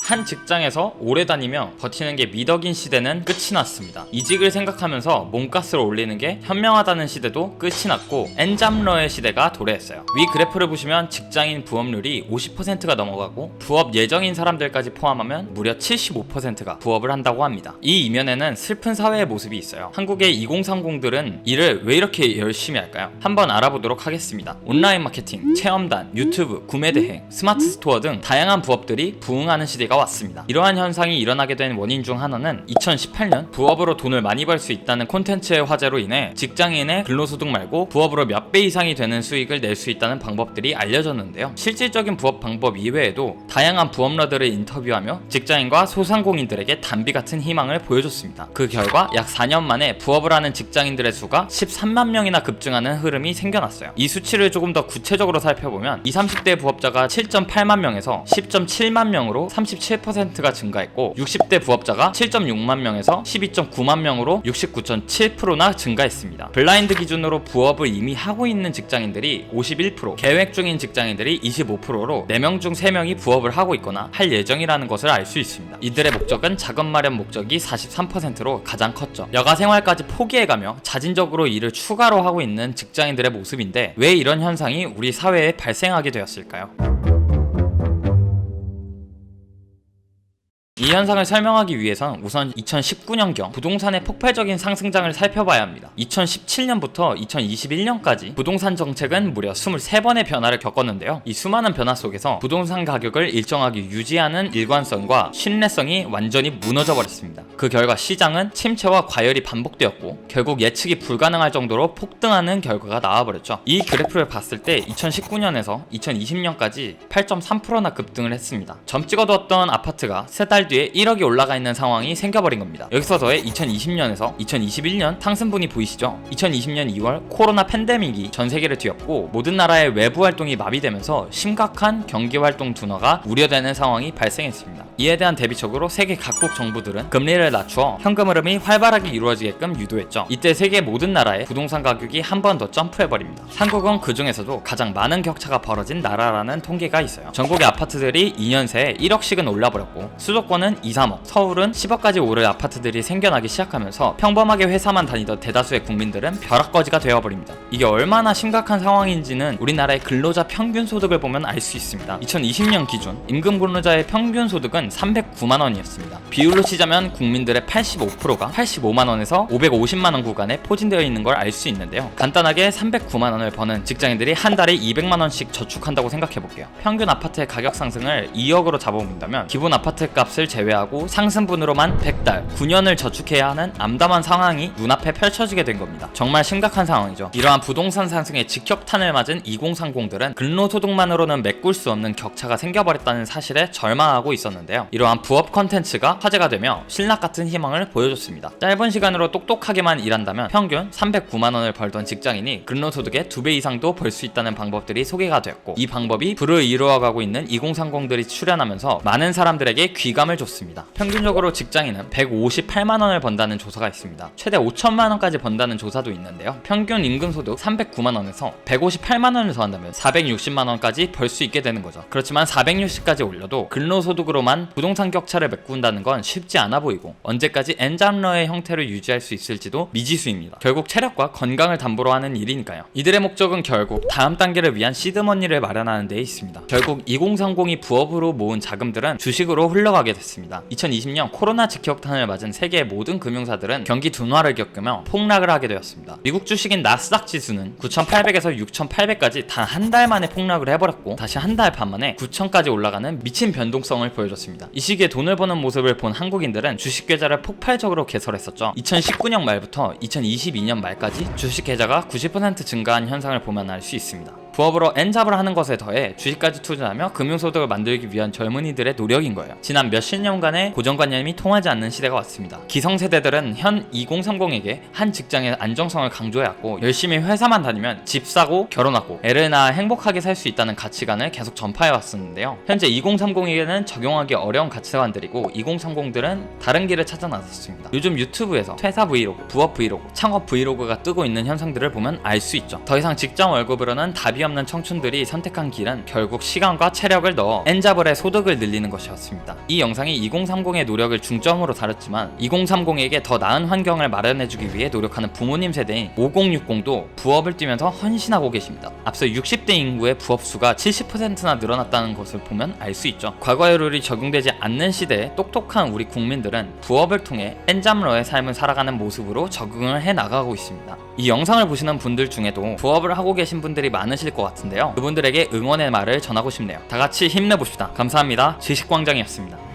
한 직장에서 오래 다니며 버티는 게 미덕인 시대는 끝이 났습니다. 이직을 생각하면서 몸값을 올리는 게 현명하다는 시대도 끝이 났고 엔잡러의 시대가 도래했어요. 위 그래프를 보시면 직장인 부업률이 50%가 넘어가고 부업 예정인 사람들까지 포함하면 무려 75%가 부업을 한다고 합니다. 이 이면에는 슬픈 사회의 모습이 있어요. 한국의 2030들은 일을 왜 이렇게 열심히 할까요? 한번 알아보도록 하겠습니다. 온라인 마케팅, 체험단, 유튜브, 구매대행, 스마트 스토어 등 다양한 부업들이 부흥하는 시대가 왔습니다. 이러한 현상이 일어나게 된 원인 중 하나는 2018년 부업으로 돈을 많이 벌 수 있다는 콘텐츠의 화제로 인해 직장인의 근로소득 말고 부업으로 몇 배 이상이 되는 수익을 낼 수 있다는 방법들이 알려졌는데요. 실질적인 부업 방법 이외에도 다양한 부업러들을 인터뷰하며 직장인과 소상공인들에게 단비 같은 희망을 보여줬습니다. 그 결과 약 4년 만에 부업을 하는 직장인들의 수가 13만 명이나 급증하는 흐름이 생겨났어요. 이 수치를 조금 더 구체적으로 살펴보면 20, 30대 부업자가 7.8만 명에서 10.7만 명으로 37%가 증가했고 60대 부업자가 7.6만 명에서 12.9만 명으로 69.7%나 증가했습니다. 블라인드 기준으로 부업을 이미 하고 있는 직장인들이 51%, 계획 중인 직장인들이 25%로 4명 중 3명이 부업을 하고 있거나 할 예정이라는 것을 알 수 있습니다. 이들의 목적은 자금 마련 목적이 43%로 가장 컸죠. 여가 생활까지 포기해가며 자진적으로 일을 추가로 하고 있는 직장인들의 모습인데 왜 이런 현상이 우리 사회에 발생하게 되었을까요? 이 현상을 설명하기 위해선 우선 2019년경 부동산의 폭발적인 상승장을 살펴봐야 합니다. 2017년부터 2021년까지 부동산 정책은 무려 23번의 변화를 겪었는데요. 이 수많은 변화 속에서 부동산 가격을 일정하게 유지하는 일관성과 신뢰성이 완전히 무너져 버렸습니다. 그 결과 시장은 침체와 과열이 반복되었고 결국 예측이 불가능할 정도로 폭등하는 결과가 나와버렸죠. 이 그래프를 봤을 때 2019년에서 2020년까지 8.3%나 급등을 했습니다. 점 찍어두었던 아파트가 3달 뒤에 1억이 올라가 있는 상황이 생겨버린 겁니다. 여기서 더해 2020년에서 2021년 상승분이 보이시죠? 2020년 2월 코로나 팬데믹이 전 세계를 뒤엎고 모든 나라의 외부 활동이 마비되면서 심각한 경기 활동 둔화가 우려되는 상황이 발생했습니다. 이에 대한 대비적으로 세계 각국 정부들은 금리를 낮추어 현금 흐름이 활발하게 이루어지게끔 유도했죠. 이때 세계 모든 나라의 부동산 가격이 한 번 더 점프해버립니다. 한국은 그 중에서도 가장 많은 격차가 벌어진 나라라는 통계가 있어요. 전국의 아파트들이 2년 새에 1억씩은 올라버렸고 수도권은 2, 3억, 서울은 10억까지 오를 아파트들이 생겨나기 시작하면서 평범하게 회사만 다니던 대다수의 국민들은 벼락거지가 되어버립니다. 이게 얼마나 심각한 상황인지는 우리나라의 근로자 평균 소득을 보면 알 수 있습니다. 2020년 기준 임금 근로자의 평균 소득은 309만 원이었습니다. 비율로 치자면 국민들의 85%가 85만 원에서 550만 원 구간에 포진되어 있는 걸 알 수 있는데요. 간단하게 309만 원을 버는 직장인들이 한 달에 200만 원씩 저축한다고 생각해볼게요. 평균 아파트의 가격 상승을 2억으로 잡아본다면 기본 아파트 값을 제외하고 상승분으로만 100달, 9년을 저축해야 하는 암담한 상황이 눈앞에 펼쳐지게 된 겁니다. 정말 심각한 상황이죠. 이러한 부동산 상승에 직격탄을 맞은 2030들은 근로소득만으로는 메꿀 수 없는 격차가 생겨버렸다는 사실에 절망하고 있었는데요. 이러한 부업 컨텐츠가 화제가 되며 신락같은 희망을 보여줬습니다. 짧은 시간으로 똑똑하게만 일한다면 평균 309만 원을 벌던 직장인이 근로소득의 2배 이상도 벌 수 있다는 방법들이 소개가 되었고 이 방법이 불을 이루어가고 있는 2030들이 출연하면서 많은 사람들에게 귀감을 줬습니다. 평균적으로 직장인은 158만 원을 번다는 조사가 있습니다. 최대 5천만 원까지 번다는 조사도 있는데요. 평균 임금소득 309만 원에서 158만 원을 더한다면 460만 원까지 벌 수 있게 되는 거죠. 그렇지만 460까지 올려도 근로소득으로만 부동산 격차를 메꾼다는 건 쉽지 않아 보이고 언제까지 엔잡러의 형태를 유지할 수 있을지도 미지수입니다. 결국 체력과 건강을 담보로 하는 일이니까요. 이들의 목적은 결국 다음 단계를 위한 시드머니를 마련하는 데 있습니다. 결국 2030이 부업으로 모은 자금들은 주식으로 흘러가게 됐습니다. 2020년 코로나 직격탄을 맞은 세계의 모든 금융사들은 경기 둔화를 겪으며 폭락을 하게 되었습니다. 미국 주식인 나스닥 지수는 9,800에서 6,800까지 단 한 달 만에 폭락을 해버렸고 다시 한 달 반 만에 9,000까지 올라가는 미친 변동성을 보여줬습니다. 이 시기에 돈을 버는 모습을 본 한국인들은 주식 계좌를 폭발적으로 개설했었죠. 2019년 말부터 2022년 말까지 주식 계좌가 90% 증가한 현상을 보면 알 수 있습니다. 부업으로 엔잡을 하는 것에 더해 주식까지 투자하며 금융소득을 만들기 위한 젊은이들의 노력인 거예요. 지난 몇십 년간의 고정관념이 통하지 않는 시대가 왔습니다. 기성세대들은 현 2030에게 한 직장의 안정성을 강조해왔고 열심히 회사만 다니면 집 사고 결혼하고 애를 낳아 행복하게 살 수 있다는 가치관을 계속 전파해왔었는데요. 현재 2030에게는 적용하기 어려운 가치관들이고 2030들은 다른 길을 찾아 나섰습니다. 요즘 유튜브에서 퇴사 브이로그, 부업 브이로그, 창업 브이로그가 뜨고 있는 현상들을 보면 알 수 있죠. 더 이상 직장 월급으로는 답이 없는 청춘들이 선택한 길은 결국 시간과 체력을 넣어 엔자블의 소득을 늘리는 것이었습니다. 이 영상이 2030의 노력을 중점으로 다뤘지만 2030에게 더 나은 환경을 마련해주기 위해 노력하는 부모님 세대인 5060도 부업을 뛰면서 헌신하고 계십니다. 앞서 60대 인구의 부업 수가 70%나 늘어났다는 것을 보면 알 수 있죠. 과거의 룰이 적용되지 않는 시대에 똑똑한 우리 국민들은 부업을 통해 엔잡러의 삶을 살아가는 모습으로 적응을 해 나가고 있습니다. 이 영상을 보시는 분들 중에도 부업을 하고 계신 분들이 많으실 것 같은데요. 그분들에게 응원의 말을 전하고 싶네요. 다 같이 힘내봅시다. 감사합니다. 지식광장이었습니다.